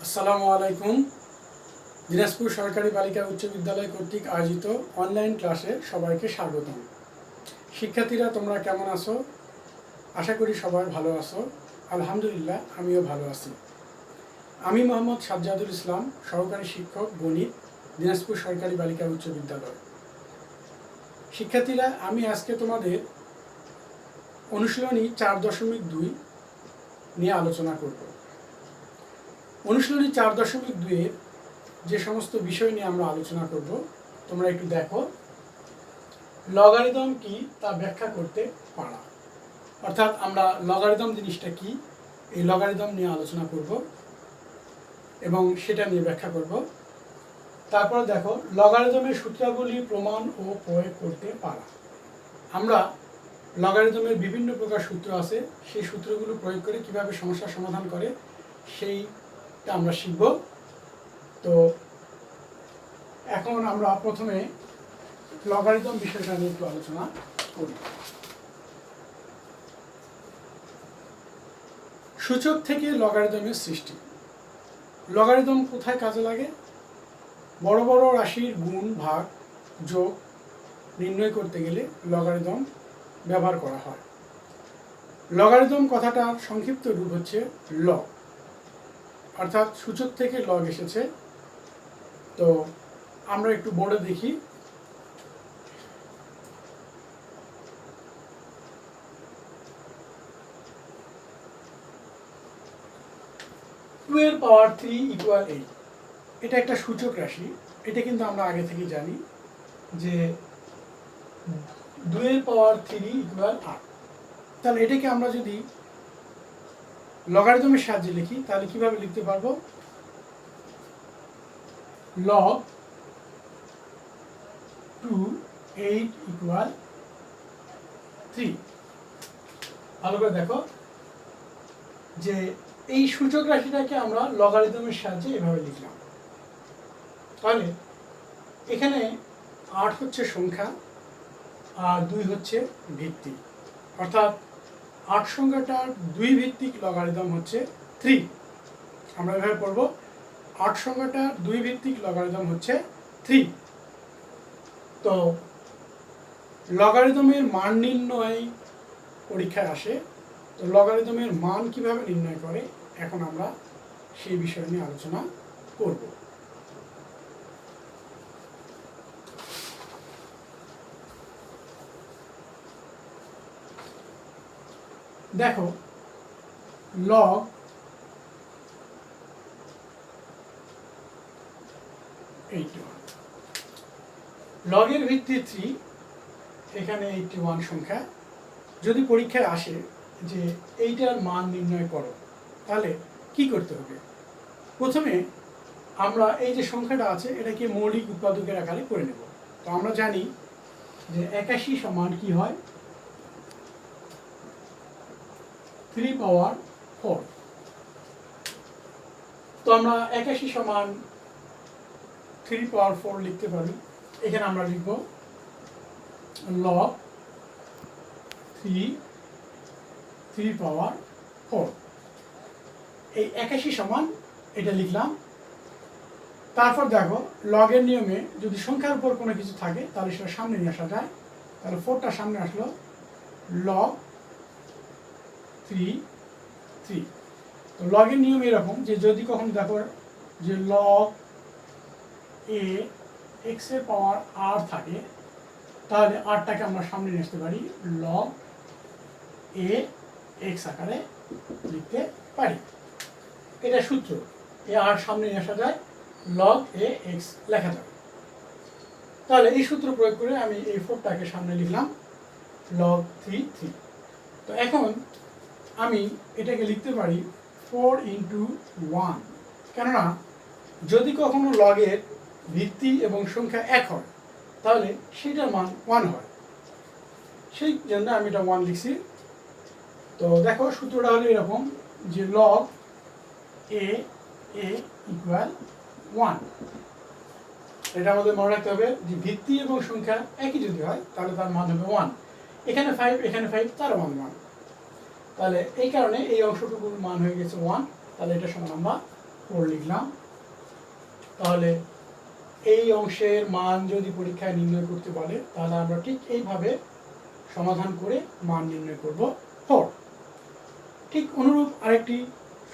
আসসালামু আলাইকুম। দিনাজপুর সরকারি বালিকা উচ্চ বিদ্যালয় কর্তৃক আয়োজিত অনলাইন ক্লাসে সবাইকে স্বাগতম। শিক্ষার্থীরা তোমরা কেমন আছো? আশা করি সবাই ভালো আছো। আলহামদুলিল্লাহ, আমিও ভালো আছি। আমি মোহাম্মদ সাজ্জাদুল ইসলাম, সহকারী শিক্ষক গণিত, দিনাজপুর সরকারি বালিকা উচ্চ বিদ্যালয়। শিক্ষার্থীরা, আমি আজকে তোমাদের অনুশীলনী 4.2 নিয়ে আলোচনা করব। অনুশীলনী 4.2-এর যে সমস্ত বিষয় নিয়ে আমরা আলোচনা করব, তোমরা একটু দেখো। লগারিদম কি তা ব্যাখ্যা করতে পারা, অর্থাৎ আমরা লগারিদম জিনিসটা কি, এই লগারিদম নিয়ে আলোচনা করব এবং সেটা নিয়ে ব্যাখ্যা করব। তারপর দেখো, লগারিদমের সূত্রাবলী প্রমাণ ও প্রয়োগ করতে পারা। আমরা লগারিদমের বিভিন্ন প্রকার সূত্র আছে, সেই সূত্রগুলো প্রয়োগ করে কিভাবে সমস্যার সমাধান করে সেইটা আমরা শিখব। তো এখন আমরা প্রথমে লগারিদম বিষয়টা নিয়ে একটু আলোচনা করি। সূচক থেকে লগারিদমের সৃষ্টি। লগারিদম কোথায় কাজে লাগে? বড় বড় রাশির গুণ, ভাগ, যোগ নির্ণয় করতে গেলে লগারিদম ব্যবহার করা হয়। লগারিদম কথাটার সংক্ষিপ্ত রূপ হচ্ছে লগ, অর্থাৎ সূচক থেকে লগ এসেছে। তো আমরা একটু বোর্ডে দেখি। টু এর পাওয়ার 3 = 8, এটা একটা সূচক রাশি। এটা কিন্তু আমরা আগে থেকেই জানি যে 2 এর পাওয়ার 3 = 8। তাহলে এটাকে আমরা যদি লগারিদমের সাহায্যে লিখি তাহলে কিভাবে লিখতে পারবো? log 2 8 = 3। ভালো করে দেখো যে এই সূচক রাশিটাকে আমরা লগারিদমের সাহায্যে এভাবে লিখলাম। তাহলে এখানে 8 হচ্ছে সংখ্যা আর 2 হচ্ছে ভিত্তি, অর্থাৎ 8 সংখ্যাটার 2 ভিত্তিক লগারিদম হচ্ছে 3। আমরা এভাবে পড়ব, 8 সংখ্যাটার 2 ভিত্তিক লগারিদম হচ্ছে 3। তো লগারিদমের মান নির্ণয় পরীক্ষায় আসে। তো লগারিদমের মান কিভাবে নির্ণয় করে, এখন আমরা সেই বিষয় নিয়ে আলোচনা করব। দেখো, log লগের ভিত্তি 3, এখানে 81 সংখ্যা। যদি পরীক্ষায় আসে যে এইটার মান নির্ণয় করো, তাহলে কি করতে হবে? প্রথমে আমরা এই যে সংখ্যাটা আছে এটাকে মৌলিক উৎপাদকের আকারে করে নেব। তো আমরা জানি যে 81 সমান কি হয়? 3 পাওয়ার 4। তো আমরা 81 সমান 3 পাওয়ার 4 লিখতে পারি। এখানে আমরা লিখব log 3 পাওয়ার 4। এই 81 সমান এটা লিখলাম। তারপর দেখো, লগের নিয়মে যদি সংখ্যার উপর কোনো কিছু থাকে তাহলে সেটা সামনে নিয়ে আসা যায়। তাহলে 4টা সামনে আসলো, log 3। তো লগের নিয়ম এরকম যে যদি কখনো দেখো যে log a x এর পাওয়ার r থাকে, তাহলে rটাকে আমরা সামনে নিয়ে আসতে পারি, log a x আকারে লিখতে পারি। এটা সূত্র, এ আর সামনে নিয়ে আসা যায়, log a x লেখা যাবে। তাহলে এই সূত্র প্রয়োগ করে আমি এই 4টাকে সামনে লিখলাম, log 3। তো এখন আমি এটাকে লিখতে পারি 4 × 1, কেননা যদি কখনো লগের ভিত্তি এবং সংখ্যা 1 হয় তাহলে সেটার মান 1 হয়, সেই জন্য আমি এটা 1 লিখছি। তো দেখো, সূত্রটা হলো এরকম যে log a = 1। এটা আমাদের মনে রাখতে হবে যে ভিত্তি এবং সংখ্যা একই যদি হয় তাহলে তার মান হবে 1। এখানে 5, এখানে 5, তার মান 1। তাহলে এই কারণে এই অংশটুকুর মান হয়ে গেছে 1। তাহলে এটা সমান আমরা 4 লিখলাম। তাহলে এই অংশের মান যদি পরীক্ষায় নির্ণয় করতে বলে তাহলে আমরা ঠিক এইভাবে সমাধান করে মান নির্ণয় করব 4। ঠিক অনুরূপ আরেকটি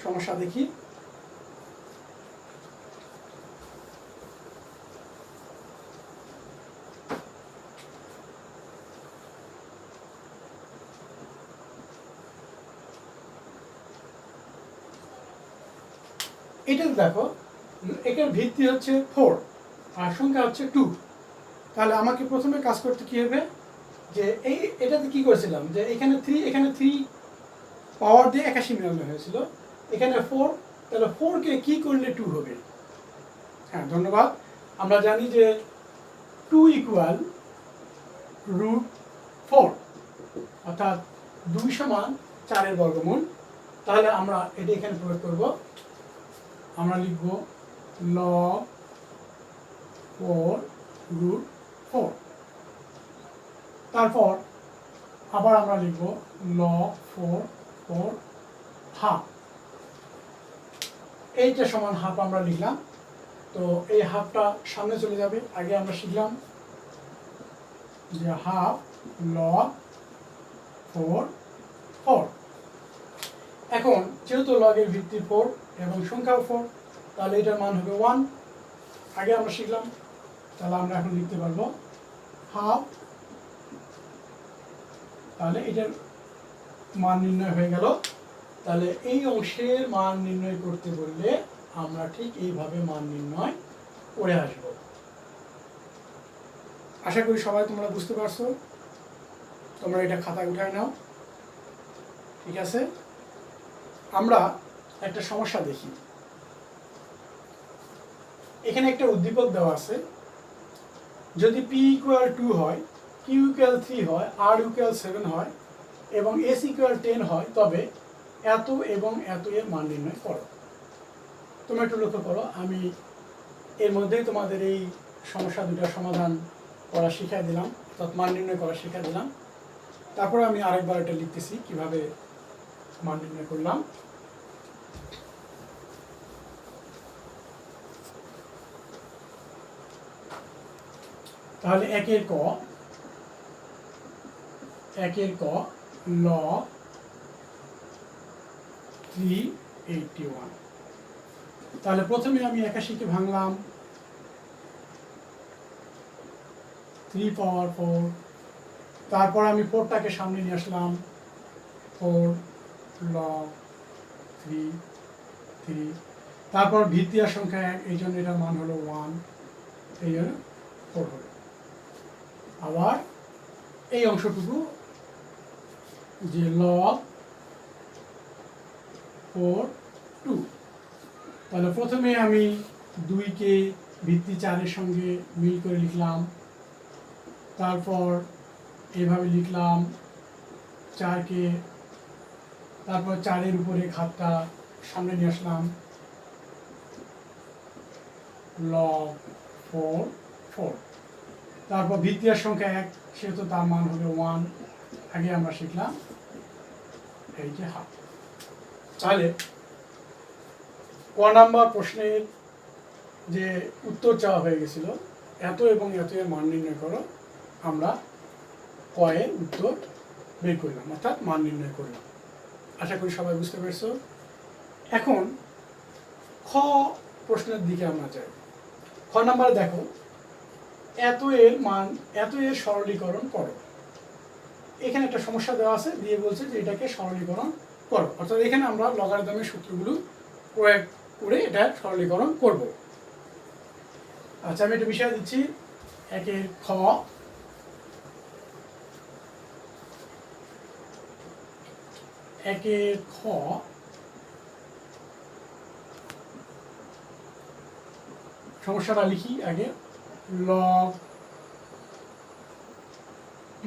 সমস্যা দেখি। এটা দেখো, এটার ভিত্তি হচ্ছে 4 আর সংখ্যা হচ্ছে 2। তাহলে আমাকে প্রথমে কাজ করতে কি হবে, যে এটাতে কি করেছিলাম, যে এখানে 3 পাওয়ার দিয়ে 81 মিলানো হয়েছিল, এখানে 4, তাহলে 4কে কি করলে 2 হবে? হ্যাঁ, ধন্যবাদ। আমরা জানি যে 2 ইকুয়াল √4, অর্থাৎ 2 সমান 4-এর বর্গমূল। তাহলে আমরা এটা এখানে প্রয়োগ করব। আমরা লিখব log 4 √4। তারপর আবার আমরা লিখব log 4 হাফ। এইটা সমান হাফ আমরা লিখলাম। তো এই হাফটা সামনে চলে যাবে। আগে আমরা শিখলাম যে হাফ log 4। এখন যেহেতু লগের ভিত্তি 4 এবং সংখ্যাও 4, তাহলে এটার মান হবে 1। আগে আমরা শিখলাম, তাহলে আমরা এখন লিখতে পারবো হাফ। তাহলে এটার মান নির্ণয় হয়ে গেল। তাহলে এই অংশের মান নির্ণয় করতে বললে আমরা ঠিক এইভাবে মান নির্ণয় করে আসব। আশা করি সবাই তোমরা বুঝতে পারছো। তোমরা এটা খাতায় উঠায় নাও, ঠিক আছে? আমরা একটা সমস্যা দেখি। এখানে একটা উদ্দীপক দেওয়া আছে, যদি p ইকুয়াল 2 হয়, q ইকুয়াল 3 হয়, r ইকুয়াল 7 হয় এবং s ইকুয়াল 10 হয়, তবে এত এবং এত এর মান নির্ণয় করো। তোমরা একটু লক্ষ্য করো, আমি এর মধ্যেই তোমাদের এই সমস্যা দুটার সমাধান করা শিখিয়ে দিলাম, অর্থাৎ মান নির্ণয় করা শিখিয়ে দিলাম। তারপরে আমি আরেকবার এটা লিখতেছি কিভাবে মান নির্ণয় করলাম। তাহলে একের ক log 381। তাহলে প্রথমে আমি 81কে ভাঙলাম 3 পাওয়ার 4। তারপর আমি 4টাকে সামনে নিয়ে আসলাম, 4 log 3। তারপর ভিত্তি আর সংখ্যা 1, এই জন্য এটার মান হলো 1, এই জন্য 4 হলো। আবার এই অংশটুকু যে log 4 2। তাহলে প্রথমে আমি 2কে ভিত্তি 4-এর সঙ্গে মিল করে লিখলাম, তারপর এইভাবে লিখলাম 4কে, তারপর 4-এর উপরে ঘাতটা সামনে নিয়ে আসলাম, log 4। তারপর ভিত্তি আর সংখ্যা 1, সেহেতু তার মান হবে 1। আগে আমরা শিখলাম এই যে হাফ। তাহলে ক নাম্বার প্রশ্নের যে উত্তর চাওয়া হয়ে গেছিল, এত এবং এত এর মান নির্ণয় করো, আমরা ক এর উত্তর বের করলাম, অর্থাৎ মান নির্ণয় করলাম। আশা করি সবাই বুঝতে পেরেছো। এখন খ প্রশ্নের দিকে আমরা যাই। খ নাম্বারে দেখো, এত এর সরলীকরণ করো। এখানে একটা সমস্যা দেওয়া আছে, দিয়ে বলছে যে এটাকে সরলীকরণ করো, অর্থাৎ এখানে আমরা লগারিদমের সূত্রগুলো প্রয়োগ করে এটা সরলীকরণ করব। আচ্ছা, আমি একটা বিষয় দিচ্ছি। একের খ সমস্যাটা লিখি আগে। log p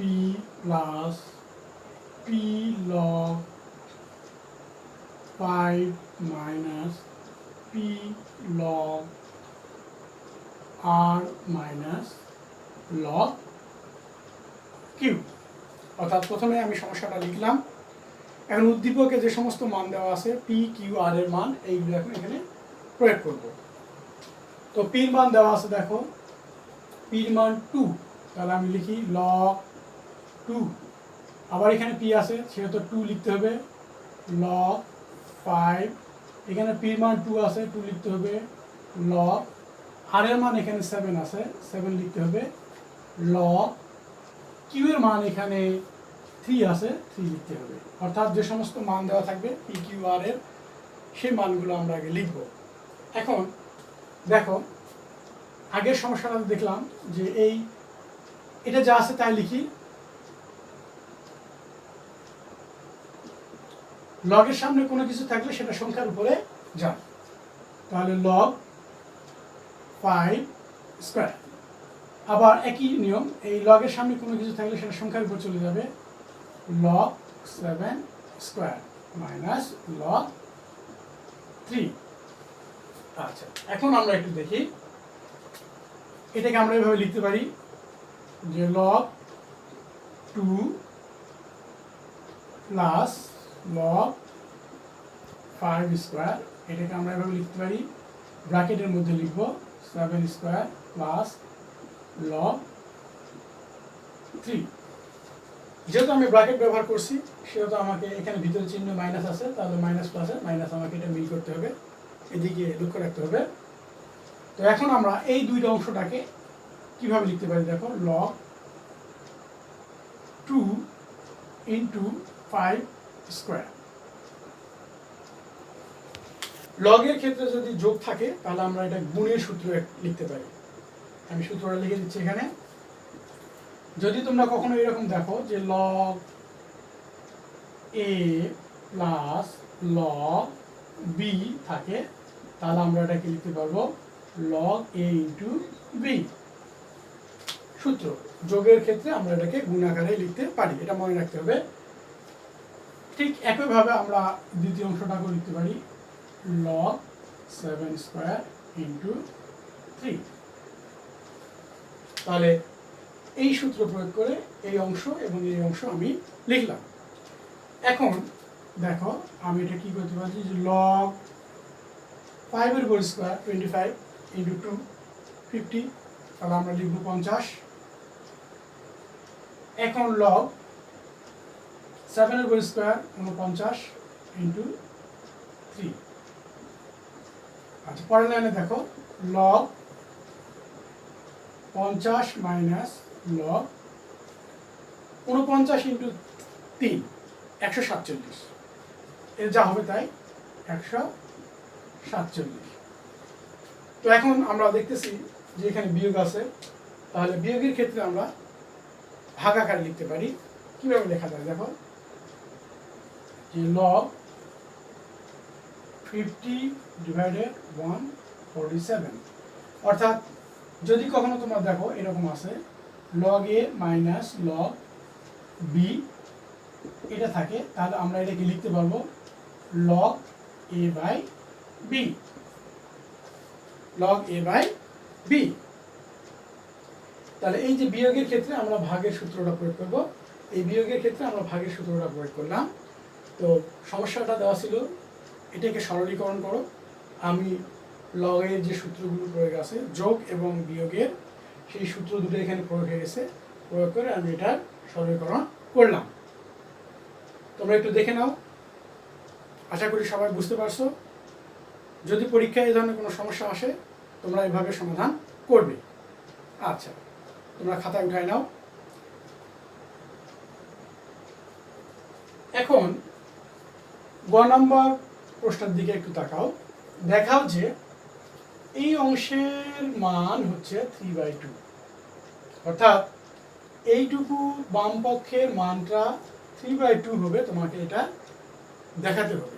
plus p log 5 minus p log r minus log q। অর্থাৎ প্রথমে আমি সমস্যাটা লিখলাম। এখন উদ্দীপকে যে সমস্ত মান দেওয়া আছে p q r এর মান, এইগুলো এখন এখানে প্রয়োগ করব। তো পির মান দেওয়া আছে, দেখো পির মান 2, তাহলে আমি লিখি log 2। আবার এখানে পি আছে, সেহেতু 2 লিখতে হবে log 5। এখানে পির মান 2 আছে, 2 লিখতে হবে log, আর এর মান এখানে 7 আছে, 7 লিখতে হবে log, কিউ এর মান এখানে 3 আছে, 3 লিখতে হবে। অর্থাৎ যে সমস্ত মান দেওয়া থাকবে পি কিউ আর এর, সেই মানগুলো আমরা আগে লিখব। এখন দেখো আগের সমস্যাটা দেখলাম যে এটা যা আছে তাই লিখি। লগের সামনে কোনো কিছু থাকলে সেটা সংখ্যার উপরে যায়, তাহলে log 5 স্কয়ার। আবার একই নিয়ম, এই লগের সামনে কোনো কিছু থাকলে সেটা সংখ্যার উপর চলে যাবে, log 7 স্কয়ার মাইনাস log 3। আচ্ছা, এখন আমরা একটু দেখি এটাকে আমরা এভাবে লিখতে পারি যে log 2 প্লাস log 5 স্কয়ার, এটাকে আমরা এভাবে লিখতে পারি, ব্র্যাকেটের মধ্যে লিখব 7 স্কয়ার প্লাস log 3। যেহেতু আমি ব্র্যাকেট ব্যবহার করছি সেহেতু আমাকে এখানে ভিতরে চিহ্ন মাইনাস আছে, তাহলে মাইনাস প্লাসে মাইনাস আমাকে এটা মিল করতে হবে, এদিকে লক্ষ্য রাখতে হবে। তো এখন আমরা এই দুইটা অংশটাকে কিভাবে লিখতে পারি, দেখো log 2 ইন্টু 5 স্কয়ার। লগের ক্ষেত্রে যদি যোগ থাকে তাহলে আমরা এটা গুণের সূত্র লিখতে পারি। আমি সূত্রটা লিখে দিচ্ছি এখানে। যদি তোমরা কখনো এরকম দেখো যে log a plus log b থাকে, তাহলে আমরা এটাকে লিখতে পারবো log a ইন্টু b। সূত্র যোগের ক্ষেত্রে আমরা এটাকে গুণ আকারে লিখতে পারি, এটা মনে রাখতে হবে। ঠিক একইভাবে আমরা দ্বিতীয় অংশটাকেও লিখতে পারি log 7 স্কয়ার ইন্টু 3। তাহলে এই সূত্র প্রয়োগ করে এই অংশ এবং এই অংশ আমি লিখলাম। এখন দেখো আমি এটা কি করতে পারছি যে log 5 এর হোল স্কয়ার 25 ইন্টু 2 50, তাহলে আমরা লিখব 50। এখন log 7 এর হোল স্কয়ার 49 ইন্টু 3। আচ্ছা, পরের লাইনে দেখো log 50 মাইনাস log 49 ইন্টু 3 147, এর যা হবে তাই 147। তো এখন আমরা দেখতেছি যে এখানে বিয়োগ আছে, তাহলে বিয়োগের ক্ষেত্রে আমরা ভাগ আকারে লিখতে পারি। কিভাবে লেখা যায় দেখো যে log 50 ডিভাইডেড 147, অর্থাৎ যদি কখনো তোমরা দেখো এরকম আছে log a minus log b এটা থাকে, তাহলে আমরা এটাকে লিখতে পারবো log a by b, log a by b। তাহলে এই যে বিয়োগের ক্ষেত্রে আমরা ভাগের সূত্রটা প্রয়োগ করব, এই বিয়োগের ক্ষেত্রে আমরা ভাগের সূত্রটা প্রয়োগ করলাম। তো সমস্যাটা দেওয়া ছিল, এটাকে সরলীকরণ করো। আমি লগের যে সূত্রগুলো প্রয়োগ আছে যোগ এবং বিয়োগের, সেই সূত্র দুটো এখানে প্রয়োগ হয়ে গেছে, প্রয়োগ করে আমি এটার সরলীকরণ করলাম। তোমরা একটু দেখে নাও, আশা করি সবাই বুঝতে পারছো। যদি পরীক্ষায় এই ধরনের কোনো সমস্যা আসে তোমরা এভাবে সমাধান করবে। আচ্ছা, তোমরা খাতায় উঠায় নাও। এখন গ নম্বর প্রশ্নের দিকে একটু তাকাও, দেখাও যে এই অংশের মান হচ্ছে 3/2, অর্থাৎ এইটুকু বাম পক্ষের মানটা 3/2 হবে, তোমাকে এটা দেখাতে হবে।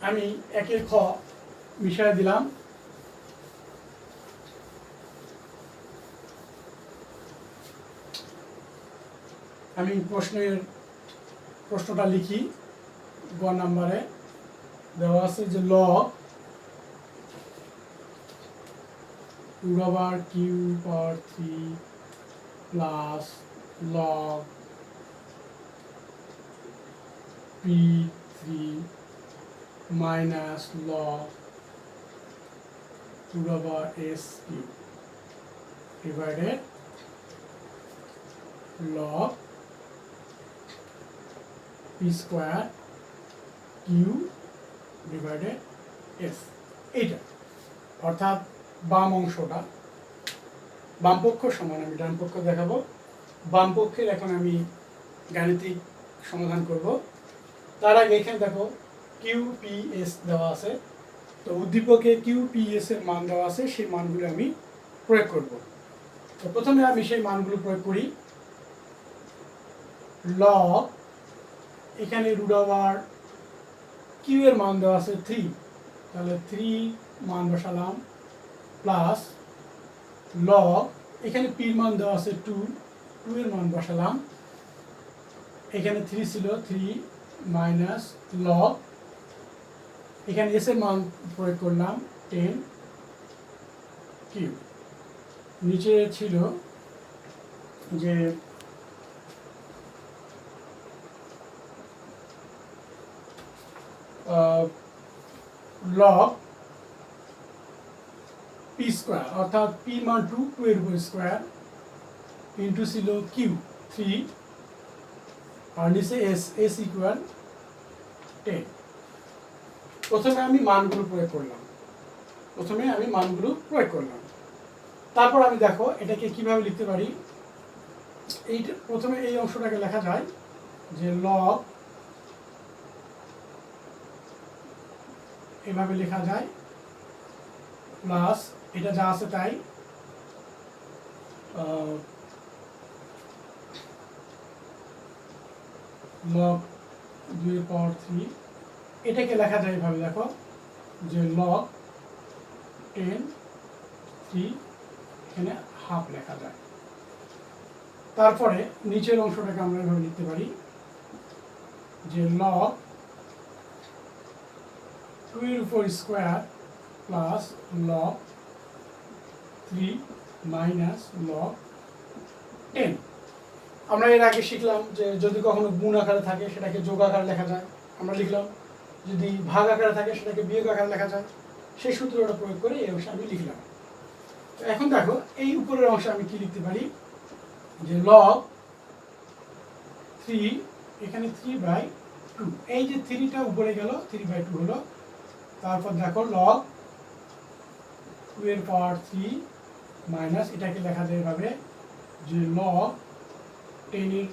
আমি একের খ মিশিয়ে দিলাম। আমি প্রশ্নটা লিখি। গ নম্বরে দেওয়া আছে যে log Q power 3 plus log p3 minus log root over S cube divided log P square Q divided S. এইটা অর্থাৎ বাম অংশটা, বাম পক্ষ সমান আমি ডান পক্ষ দেখাবো। বাম পক্ষের এখন আমি গাণিতিক সমাধান করব। তার আগে এখানে দেখো কিউপিএস দেওয়া আছে, তো উদ্দীপকে কিউপিএস এর মান দেওয়া আছে, সেই মানগুলো আমি প্রয়োগ করব। তো প্রথমে আমি সেই মানগুলো প্রয়োগ করি। লগ এখানে রুট ওভার কিউ এর মান দেওয়া আছে 3, তাহলে 3 মান বসালাম, প্লাস লগ এখানে পি মান দেওয়া আছে 2 এর মান বসালাম, এখানে 3 ছিল 3 মাইনাস লগ এখানে এস এর মান প্রয়োগ করলাম 10 কিউ। নিচে ছিল যে লগ পি স্কোয়ার অর্থাৎ পি মান 2 এর উপর স্কোয়ার ইন্টু ছিল কিউ 3 আর নিচে এস ইকুয়াল 10। প্রথমে আমি মানগুলো প্রয়োগ করলাম, তারপর আমি দেখো এটাকে কিভাবে লিখতে পারি। এইটা প্রথমে এই অংশটাকে লেখা যায় যে লগ, এভাবে লেখা যায়, প্লাস এটা যা আছে তাই লগ 2 এর পাওয়ার 3, এটাকে লেখা যায় এভাবে দেখো যে লগ 10 3 এখানে হাফ লেখা যায়। তারপরে নিচের অংশটাকে আমরা এভাবে লিখতে পারি যে লগ 2 এর উপর square plus log 3 minus log 10। আমরা এর আগে শিখলাম যে যদি কখনো গুণ আকারে থাকে সেটাকে যোগ আকারে লেখা যায়, আমরা লিখলাম। যদি ভাগ আকারে থাকে সেটাকে বিয়োগ আকারে লেখা যায়। সেই সূত্রটা প্রয়োগ করে এই অংশে আমি লিখলাম। তো এখন দেখো এই উপরের অংশে আমি কি লিখতে পারি যে লগ 3 এখানে 3/2, এই যে 3টা উপরে গেল 3/2 হলো। তারপর দেখো লগ 2 এর পাওয়ার 3 মাইনাস এটাকে লেখা যায় এভাবে যে লগ 10 এর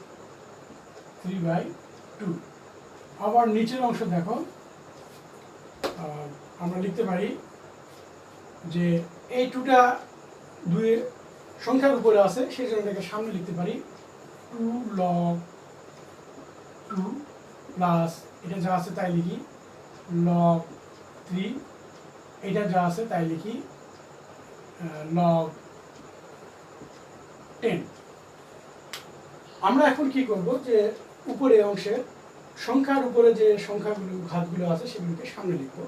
3/2। আবার নিচের অংশ দেখো আমরা লিখতে পারি যে এই 2টা 2 সংখ্যার উপরে আছে, সেই জন্য এটাকে সামনে লিখতে পারি 2 log 2 প্লাস এটা যা আছে তাই লিখি log 3, এটা যা আছে তাই লিখি log 10। আমরা এখন কি করব যে উপরে অংশের সংখ্যার উপরে যে সংখ্যাগুলো ঘাতগুলো আছে সেগুলোকে সামনে লিখব।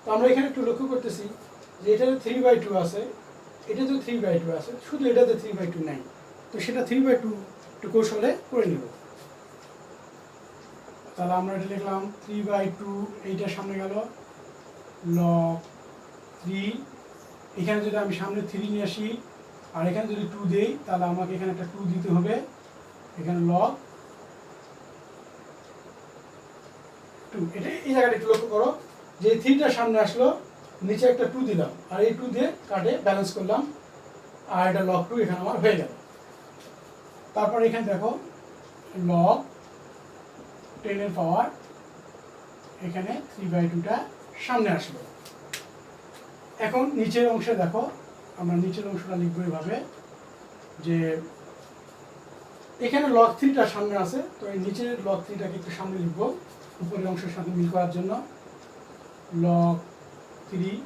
তো আমরা এখানে একটু লক্ষ্য করতেছি যে এটাতে 3/2 আছে, এটাতে 3/2 আছে, শুধু এটাতে 3/2 নাই। তো সেটা 3/2 একটু কৌশলে করে নেব। তাহলে আমরা এটা লিখলাম 3/2, এইটার সামনে গেল log 3, এখানে যদি আমি সামনে 3 নিয়ে আসি আর এখানে যদি 2 দেই তাহলে আমাকে এখানে একটা 2 দিতে হবে, এখানে log 2। এটা এই জায়গাটা একটু লক্ষ্য করো যে 3টার সামনে আসলো, নিচে একটা 2 দিলাম আর এই 2 দিয়ে কাটে ব্যালেন্স করলাম আর এটা log 2 এখানে আমার হয়ে গেল। তারপর এখানে দেখো log 10 এর পাওয়ার এখানে 3/2টা সামনে আসলো। এখন নিচের অংশে দেখো আমরা নিচের অংশটা লিখবো এভাবে যে এখানে log 3টা সামনে আছে, তো এই নিচের log 3টাকে একটু সামনে লিখবো উপরের অংশের সাথে মিল করার জন্য। log 3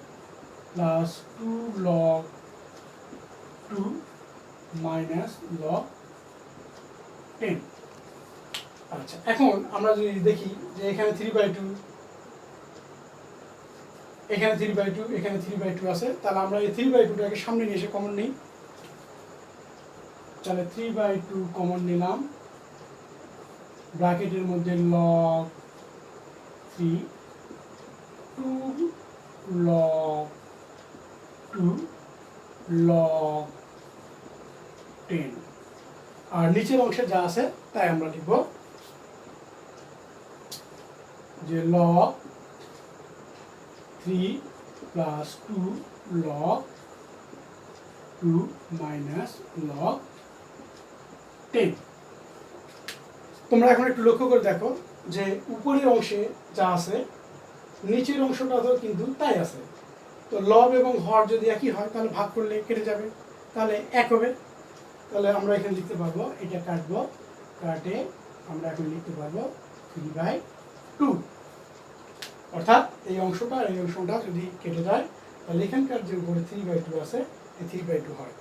plus 2 log 2 minus log 10। আচ্ছা, এখন আমরা যদি দেখি যে এখানে 3/2, এখানে 3/2, এখানে 3/2 আছে, তাহলে আমরা এই 3/2টাকে সামনে নিয়ে এসে কমন নিই। তাহলে 3/2 কমন নিলাম, ব্র্যাকেটের মধ্যে log 3 2 log 2 log 10। আর নিচের অংশে যা আছে তাই আমরা লিখব যে log 3 plus 2 log 2 minus log 10। তোমরা এখন একটু লক্ষ্য করে দেখো যে উপরের অংশে যা আছে নিচের অংশটাতেও কিন্তু তাই আছে। তো লব এবং হর যদি একই হয় তাহলে ভাগ করলে কেটে যাবে, তাহলে এক হবে। তাহলে আমরা এখানে লিখতে পারবো, এটা কাটবো, কাটে আমরা এখন লিখতে পারবো 3/2। অর্থাৎ এই অংশটা আর এই অংশটা যদি কেটে যায় তাহলে এখানকার যে উপরে 3/2 আছে এই 3/2 হয়।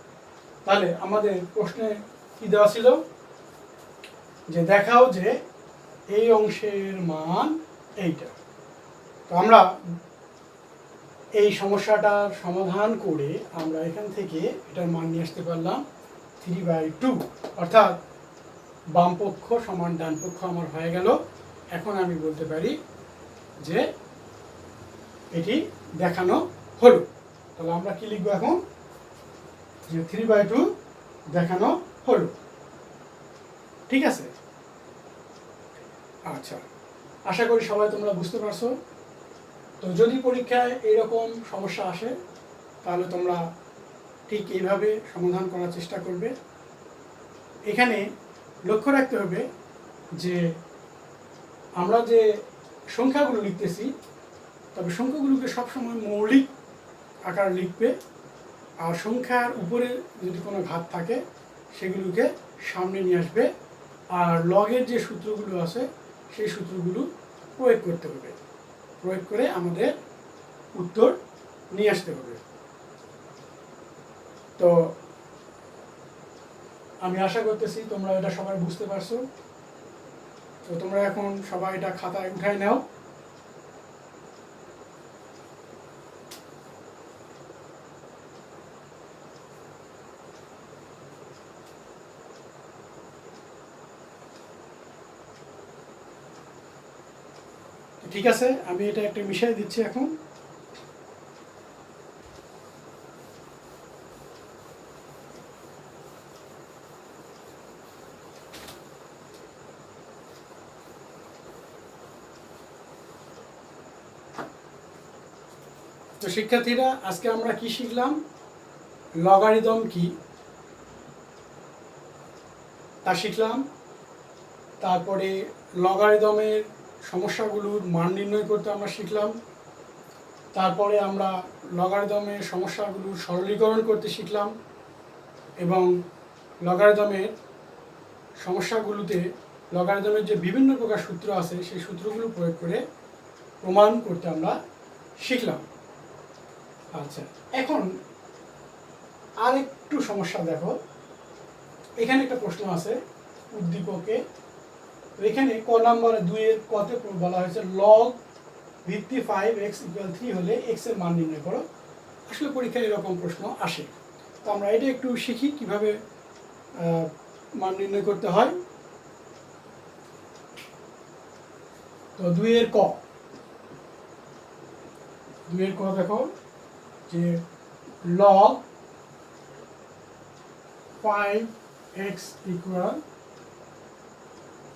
তাহলে আমাদের প্রশ্নে কি দেওয়া ছিল যে দেখাও যে এই অংশের মান এইটা। তো আমরা এই সমস্যাটার সমাধান করে আমরা এখান থেকে এটার মান নিয়ে আসতে পারলাম 3/2। অর্থাৎ বাম পক্ষ সমান ডান পক্ষ আমার হয়ে গেল। এখন আমি বলতে পারি যে এটি দেখানো হলো। তাহলে আমরা কি লিখবো এখন, যে 3/2 দেখানো হলো। ঠিক আছে, আচ্ছা, আশা করি সবাই তোমরা বুঝতে পারছো। তো যদি পরীক্ষায় এরকম সমস্যা আসে তাহলে তোমরা ঠিক এইভাবে সমাধান করার চেষ্টা করবে। এখানে লক্ষ্য রাখতে হবে যে আমরা যে সংখ্যাগুলো লিখতেছি, তবে সংখ্যাগুলোকে সবসময় মৌলিক আকার লিখবে, আর সংখ্যার উপরে যদি কোনো ঘাত থাকে সেগুলোকে সামনে নিয়ে আসবে, আর লগের যে সূত্রগুলো আছে সেই সূত্রগুলো প্রয়োগ করতে হবে। প্রয়োগ করে আমাদের উত্তর নিয়ে আসতে হবে। তো আমি আশা করতেছি তোমরা এটা সবাই বুঝতে পারছো। তো তোমরা এখন সবাই এটা খাতায় উঠায় নাও। ঠিক আছে, আমি এটা একটা মিশিয়ে দিচ্ছি এখন। তো শিক্ষার্থীরা, আজকে আমরা কি শিখলাম, লগারিদম কি তা শিখলাম। তারপরে লগারিদমের সমস্যাগুলোর মান নির্ণয় করতে আমরা শিখলাম। তারপরে আমরা লগারিদমের সমস্যাগুলোর সরলীকরণ করতে শিখলাম এবং লগারিদমের সমস্যাগুলোতে লগারিদমের যে বিভিন্ন প্রকার সূত্র আছে সেই সূত্রগুলো প্রয়োগ করে প্রমাণ করতে আমরা শিখলাম। আচ্ছা, এখন আরেকটু সমস্যা দেখো। এখানে একটা প্রশ্ন আছে উদ্দীপকে। এখানে ক নাম্বার 2-এর কতে বলা হয়েছে লগ ভিত্তি 5x = 3 হলে x এর মান নির্ণয় করো। আসলে পরীক্ষায় এরকম প্রশ্ন আসে। তো আমরা এটা একটু শিখি কিভাবে মান নির্ণয় করতে হয়। তো 2-এর ক দেখো যে log 5x =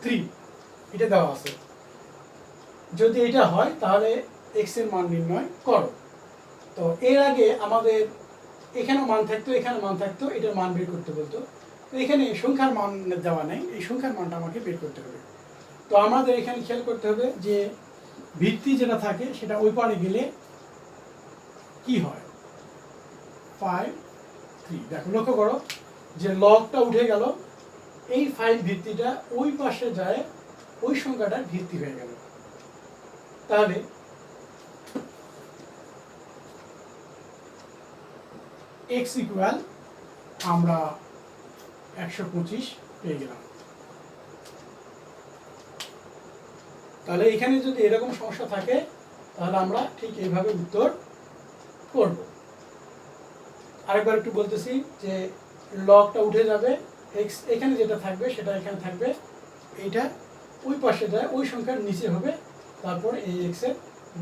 3 এটা দেওয়া আছে। যদি এটা হয় তাহলে x এর মান নির্ণয় করো। তো এর আগে আমাদের এখানেও মান থাকতো, এখানে মান থাকতো, এটার মান বের করতে বলতো। তো এখানে সংখ্যার মান দেওয়া নেই, এই সংখ্যার মানটা আমাকে বের করতে হবে। তো আমাদের এখানে খেয়াল করতে হবে যে ভিত্তি যেটা থাকে সেটা ওই পারে গেলে কি হয়, 5 3। দেখো, লক্ষ্য করো যে লগটা উঠে গেল, এই 5 ভিত্তিটা ওই পাশে যায়, ওই সংখ্যাটার ভিত্তি হয়ে গেল। তাহলে x = আমরা 125 পেয়ে গেলাম। তাহলে এখানে যদি এরকম সমস্যা থাকে তাহলে আমরা ঠিক এইভাবে উত্তর করব। আরেকবার একটু বলতেছি যে লগটা উঠে যাবে, x এখানে যেটা থাকবে সেটা এখানে থাকবে, এইটা ওই পাশে যায়, ওই সংখ্যার নিচে হবে, তারপর এই x এর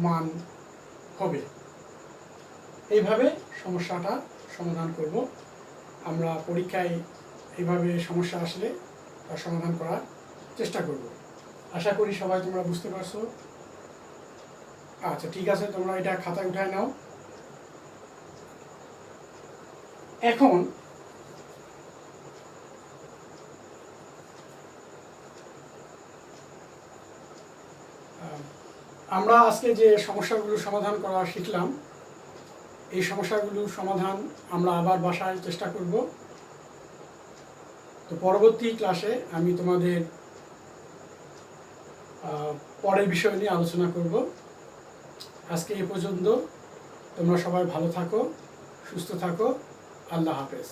মান হবে। এইভাবে সমস্যাটা সমাধান করব আমরা। পরীক্ষায় এইভাবে সমস্যা আসলে তার সমাধান করার চেষ্টা করব। আশা করি সবাই তোমরা বুঝতে পারছো। আচ্ছা, ঠিক আছে, তোমরা এটা খাতায় উঠায় নাও। এখন আমরা আজকে যে সমস্যাগুলো সমাধান করা শিখলাম, এই সমস্যাগুলোর সমাধান আমরা আবার বাসায় চেষ্টা করব। তো পরবর্তী ক্লাসে আমি তোমাদের পরের বিষয় নিয়ে আলোচনা করব। আজকে এ পর্যন্ত। তোমরা সবাই ভালো থাকো, সুস্থ থাকো। আল্লাহ হাফেজ।